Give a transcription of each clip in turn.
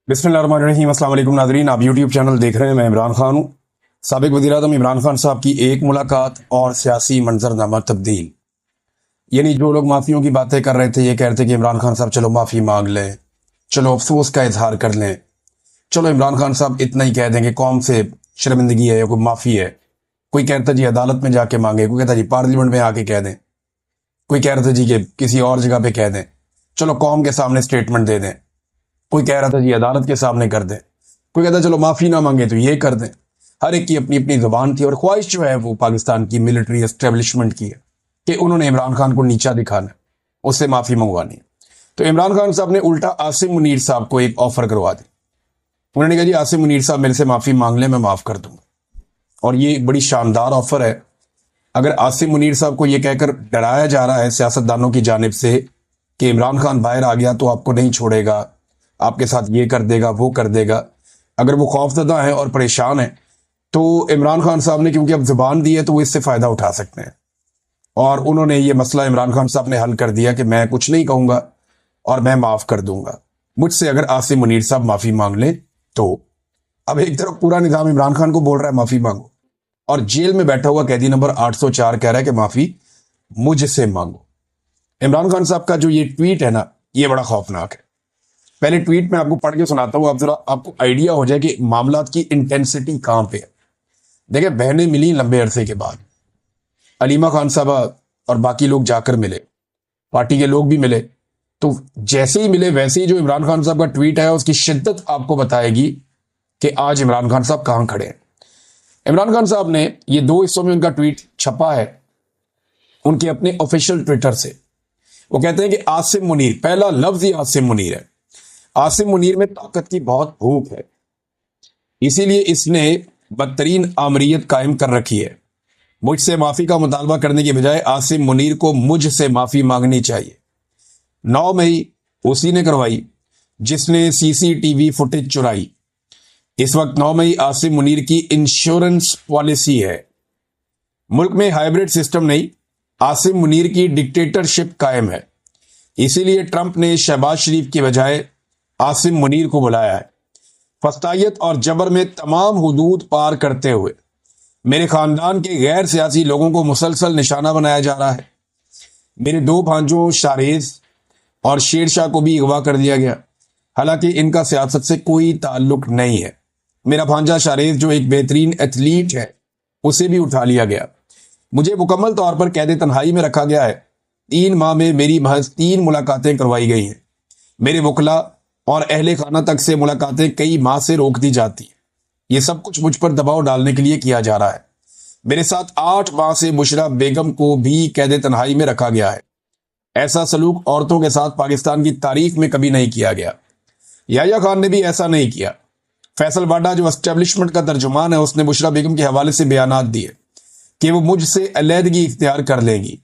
बिस्मिल्लाहिर्रहमानिर्रहीम। अस्सलाम वालेकुम नाज़रीन, आप यूट्यूब चैनल देख रहे हैं। मैं इमरान खान हूँ। साबिक वज़ीर-ए-आज़म इमरान खान साहब की एक मुलाकात और सियासी मंजरनामा तब्दील। यानी जो लोग माफ़ियों की बातें कर रहे थे, ये कह रहे थे कि इमरान खान साहब चलो माफ़ी मांग लें, चलो अफसोस का इजहार कर लें, चलो इमरान खान साहब इतना ही कह देंगे कौम से शर्मिंदगी है या कोई माफ़ी है। कोई कहता जी अदालत में जाके मांगे, कोई कहता जी पार्लियामेंट में आके कह दें, कोई कह रहा था जी कि किसी और जगह पे कह दें, चलो कौम के सामने स्टेटमेंट दे दें। कोई कह रहा था जी अदालत के सामने कर दें, कोई कहता चलो माफ़ी ना मांगे तो ये कर दें। हर एक की अपनी अपनी ज़ुबान थी और ख्वाहिश जो है वो पाकिस्तान की मिलिट्री एस्टेब्लिशमेंट की है कि उन्होंने इमरान खान को नीचा दिखाना है, उससे माफ़ी मंगवानी है। तो इमरान खान साहब ने उल्टा आसिम मुनीर साहब को एक ऑफर करवा दी। उन्होंने कहा जी आसिम मुनीर साहब मेरे से माफ़ी मांग लें, मैं माफ़ कर दूंगा। और ये बड़ी शानदार ऑफर है। अगर आसिम मुनीर साहब को ये कहकर डराया जा रहा है सियासतदानों की जानिब से कि इमरान खान बाहर आ गया तो आपको नहीं छोड़ेगा, आपके साथ ये कर देगा वो कर देगा, अगर वो खौफजदा है और परेशान है तो इमरान खान साहब ने क्योंकि अब जुबान दी है तो वो इससे फ़ायदा उठा सकते हैं। और उन्होंने ये मसला इमरान खान साहब ने हल कर दिया कि मैं कुछ नहीं कहूँगा और मैं माफ़ कर दूंगा मुझसे अगर आसिम मुनीर साहब माफ़ी मांग लें तो। अब एक तरफ पूरा निज़ाम इमरान खान को बोल रहा है माफ़ी मांगो, और जेल में बैठा हुआ कैदी नंबर 804 कह रहा है कि माफ़ी मुझसे मांगो। इमरान खान साहब का जो ये ट्वीट है ना, ये बड़ा खौफनाक है। पहले ट्वीट में आपको पढ़ के सुनाता हूँ, आप जरा आपको आइडिया हो जाए कि मामलात की इंटेंसिटी कहाँ पे है। देखिए, बहनें मिली लंबे अरसे के बाद, अलीमा खान साहबा और बाकी लोग जाकर मिले, पार्टी के लोग भी मिले। तो जैसे ही मिले वैसे ही जो इमरान खान साहब का ट्वीट है उसकी शिद्दत आपको बताएगी कि आज इमरान खान साहब कहाँ खड़े हैं। इमरान खान साहब ने ये 2 हिस्सों में उनका ट्वीट छपा है उनके अपने ऑफिशियल ट्विटर से। वो कहते हैं कि आसिम मुनीर, पहला लफ्ज ही आसिम मुनीर है। आसिम मुनीर में ताकत की बहुत भूख है, इसीलिए इसने बदतरीन आमरीयत कायम कर रखी है। मुझसे माफी का मुतालबा करने के बजाय आसिम मुनीर को मुझसे माफी मांगनी चाहिए। 9 मई उसी ने करवाई जिसने सीसीटीवी फुटेज चुराई। इस वक्त 9 मई आसिम मुनीर की इंश्योरेंस पॉलिसी है। मुल्क में हाइब्रिड सिस्टम नहीं, आसिम मुनीर की डिक्टेटरशिप कायम है। इसीलिए ट्रंप ने शहबाज शरीफ की बजाय आसिम मुनीर को बुलाया है। फस्तायत और जबर में तमाम हुदूद पार करते हुए मेरे खानदान के गैर सियासी लोगों को मुसलसल निशाना बनाया जा रहा है। मेरे 2 भांजों शारेज और शेर शाह को भी अगवा कर दिया गया, हालांकि इनका सियासत से कोई ताल्लुक नहीं है। मेरा भांजा शारेज जो एक बेहतरीन एथलीट है, उसे भी उठा लिया गया। मुझे मुकम्मल तौर पर कैद तन्हाई में रखा गया है। 3 माह में मेरी महज 3 मुलाकातें करवाई गई हैं। मेरे वकला और अहले खाना तक से मुलाकातें कई माह से रोक दी जाती हैं। ये सब कुछ मुझ पर दबाव डालने के लिए किया जा रहा है। मेरे साथ 8 माह से बुशरा बेगम को भी कैद तन्हाई में रखा गया है। ऐसा सलूक औरतों के साथ पाकिस्तान की तारीख में कभी नहीं किया गया। याह्या खान ने भी ऐसा नहीं किया। फैसल वाडा जो एस्टेब्लिशमेंट का तर्जुमान है, उसने बुशरा बेगम के हवाले से बयानात दिए कि वो मुझसे अलहदगी इख्तियार कर लेंगी।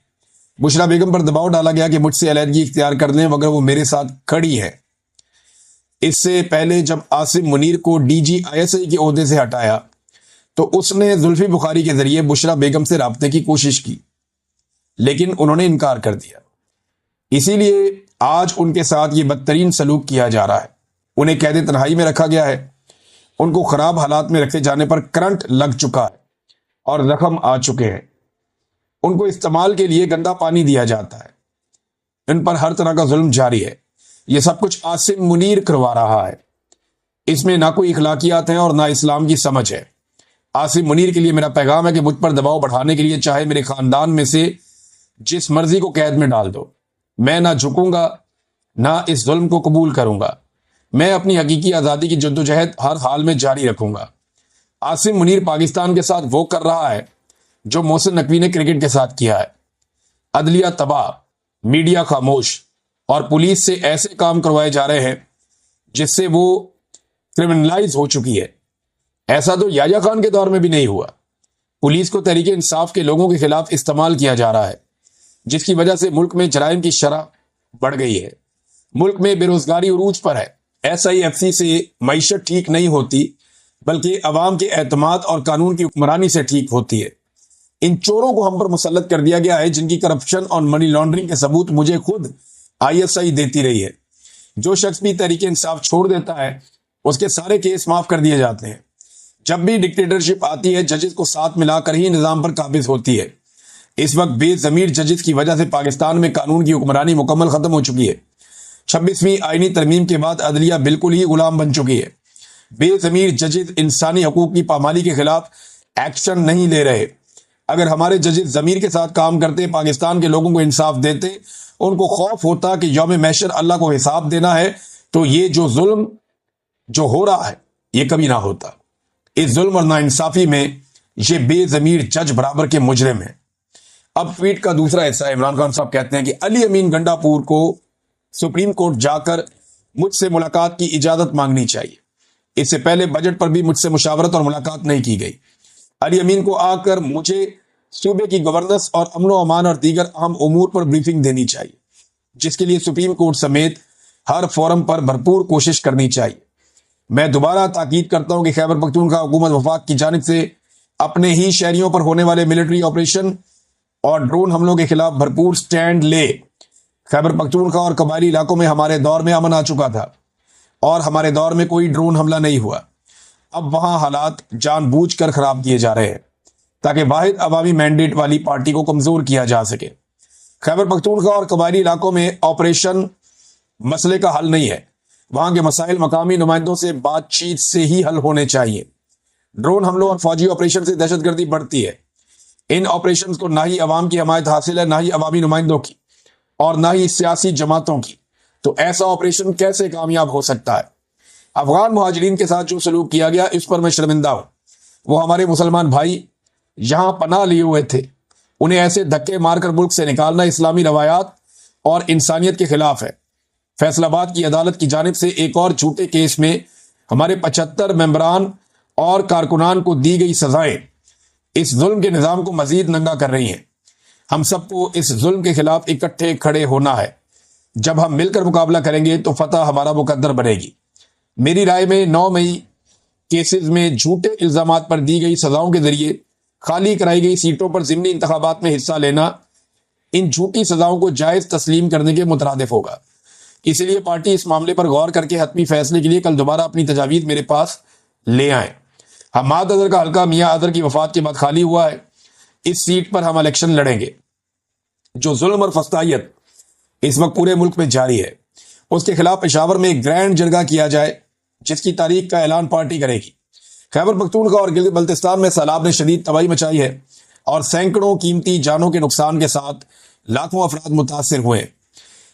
बुशरा बेगम पर दबाव डाला गया कि मुझसे अलहदगी इख्तियार कर लें मगर वो मेरे साथ खड़ी है। इससे पहले जब आसिम मुनीर को DGISI के ओहदे से हटाया तो उसने जुल्फी बुखारी के जरिए बुशरा बेगम से राब्ते की कोशिश की, लेकिन उन्होंने इनकार कर दिया। इसीलिए आज उनके साथ ये बदतरीन सलूक किया जा रहा है। उन्हें कैद तन्हाई में रखा गया है। उनको खराब हालात में रखे जाने पर करंट लग चुका है और जख्म आ चुके हैं। उनको इस्तेमाल के लिए गंदा पानी दिया जाता है। इन पर हर तरह का जुल्म जारी है। ये सब कुछ आसिम मुनीर करवा रहा है। इसमें ना कोई इखलाकियात है और ना इस्लाम की समझ है। आसिम मुनीर के लिए मेरा पैगाम है कि मुझ पर दबाव बढ़ाने के लिए चाहे मेरे खानदान में से जिस मर्जी को कैद में डाल दो, मैं ना झुकूंगा ना इस जुल्म को कबूल करूंगा। मैं अपनी हकीकी आज़ादी की जद्दोजहद हर हाल में जारी रखूंगा। आसिम मुनीर पाकिस्तान के साथ वो कर रहा है जो मोहसिन नकवी ने क्रिकेट के साथ किया है। अदलिया तबाह, मीडिया खामोश और पुलिस से ऐसे काम करवाए जा रहे हैं जिससे वो क्रिमिनलाइज हो चुकी है। ऐसा तो याह्या खान के दौर में भी नहीं हुआ। पुलिस को तहरीक इंसाफ के लोगों के खिलाफ इस्तेमाल किया जा रहा है, जिसकी वजह से मुल्क में जराइम की शरह बढ़ गई है। मुल्क में बेरोजगारी उरूज पर है। SIFC से मईशत ठीक नहीं होती बल्कि अवाम के एतमाद और कानून की हुक्मरानी से ठीक होती है। इन चोरों को हम पर मुसल्लत कर दिया गया है जिनकी करप्शन और मनी लॉन्ड्रिंग के सबूत मुझे खुद ISI देती रही है। जो शख्स भी तहरीक इंसाफ छोड़ देता है اس کے سارے کیس معاف کر دیے جاتے ہیں۔ جب بھی ڈکٹیٹرشپ آتی ہے ججز کو ساتھ ملا کر ہی نظام پر قابض ہوتی ہے۔ اس وقت بے ضمیر ججز کی وجہ سے پاکستان میں قانون کی حکمرانی مکمل ختم ہو چکی ہے۔ 26ویں آئینی ترمیم کے بعد عدلیہ بالکل ہی غلام بن چکی ہے۔ بے ضمیر ججز انسانی حقوق کی پامالی کے خلاف ایکشن نہیں لے رہے۔ اگر ہمارے ججز ضمیر کے ساتھ کام کرتے، پاکستان کے لوگوں کو انصاف دیتے، ان کو خوف ہوتا کہ یوم محشر اللہ کو حساب دینا ہے، تو یہ جو ظلم جو ہو رہا ہے یہ کبھی نہ ہوتا۔ اس ظلم اور ناانصافی میں یہ بے ضمیر جج برابر کے مجرم ہیں۔ اب ٹویٹ کا دوسرا حصہ، عمران خان صاحب کہتے ہیں کہ علی امین گنڈا پور کو سپریم کورٹ جا کر مجھ سے ملاقات کی اجازت مانگنی چاہیے۔ اس سے پہلے بجٹ پر بھی مجھ سے مشاورت اور ملاقات نہیں کی گئی۔ علی امین کو آ کر مجھے صوبے کی گورننس اور امن و امان اور دیگر اہم امور پر بریفنگ دینی چاہیے، جس کے لیے سپریم کورٹ سمیت ہر فورم پر بھرپور کوشش کرنی چاہیے۔ میں دوبارہ تاکید کرتا ہوں کہ خیبر پختونخوا حکومت وفاق کی جانب سے اپنے ہی شہریوں پر ہونے والے ملٹری آپریشن اور ڈرون حملوں کے خلاف بھرپور سٹینڈ لے۔ خیبر پختونخوا اور قبائلی علاقوں میں ہمارے دور میں امن آ چکا تھا اور ہمارے دور میں کوئی ڈرون حملہ نہیں ہوا۔ اب وہاں حالات جان بوجھ کر خراب کیے جا رہے ہیں تاکہ واحد عوامی مینڈیٹ والی پارٹی کو کمزور کیا جا سکے۔ خیبر پختونخوا اور قبائلی علاقوں میں آپریشن مسئلے کا حل نہیں ہے۔ وہاں کے مسائل مقامی نمائندوں سے بات چیت سے ہی حل ہونے چاہیے۔ ڈرون حملوں اور فوجی آپریشن سے دہشت گردی بڑھتی ہے۔ ان آپریشنز کو نہ ہی عوام کی حمایت حاصل ہے، نہ ہی عوامی نمائندوں کی، اور نہ ہی سیاسی جماعتوں کی، تو ایسا آپریشن کیسے کامیاب ہو سکتا ہے؟ افغان مہاجرین کے ساتھ جو سلوک کیا گیا اس پر میں شرمندہ ہوں۔ وہ ہمارے مسلمان بھائی یہاں پناہ لیے ہوئے تھے، انہیں ایسے دھکے مار کر ملک سے نکالنا اسلامی روایات اور انسانیت کے خلاف ہے۔ فیصل آباد کی عدالت کی جانب سے ایک اور جھوٹے کیس میں ہمارے 75 ممبران اور کارکنان کو دی گئی سزائیں اس ظلم کے نظام کو مزید ننگا کر رہی ہیں۔ ہم سب کو اس ظلم کے خلاف اکٹھے کھڑے ہونا ہے۔ جب ہم مل کر مقابلہ کریں گے تو فتح ہمارا مقدر بنے گی۔ میری رائے میں 9 مئی کیسز میں جھوٹے الزامات پر دی گئی سزاؤں کے ذریعے خالی کرائی گئی سیٹوں پر ضمنی انتخابات میں حصہ لینا ان جھوٹی سزاؤں کو جائز تسلیم کرنے کے مترادف ہوگا۔ اسی لیے پارٹی اس معاملے پر غور کر کے حتمی فیصلے کے لیے کل دوبارہ اپنی تجاویز میرے پاس لے آئیں۔ حماد اظہر کا حلقہ میاں اظہر کی وفات کے بعد خالی ہوا ہے۔ اس سیٹ پر ہم الیکشن لڑیں گے۔ جو ظلم اور فسطائیت اس وقت پورے ملک میں جاری ہے، اس کے خلاف پشاور میں ایک گرینڈ جرگہ کیا جائے جس کی تاریخ کا اعلان پارٹی کرے گی۔ خیبر پختونخوا اور گلگت بلتستان میں سیلاب نے شدید تباہی مچائی ہے اور سینکڑوں قیمتی جانوں کے نقصان کے ساتھ لاکھوں افراد متاثر ہوئے۔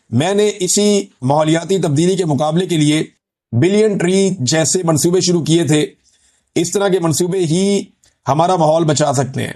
میں نے اسی ماحولیاتی تبدیلی کے مقابلے کے لیے بلین ٹری جیسے منصوبے شروع کیے تھے۔ اس طرح کے منصوبے ہی ہمارا ماحول بچا سکتے ہیں۔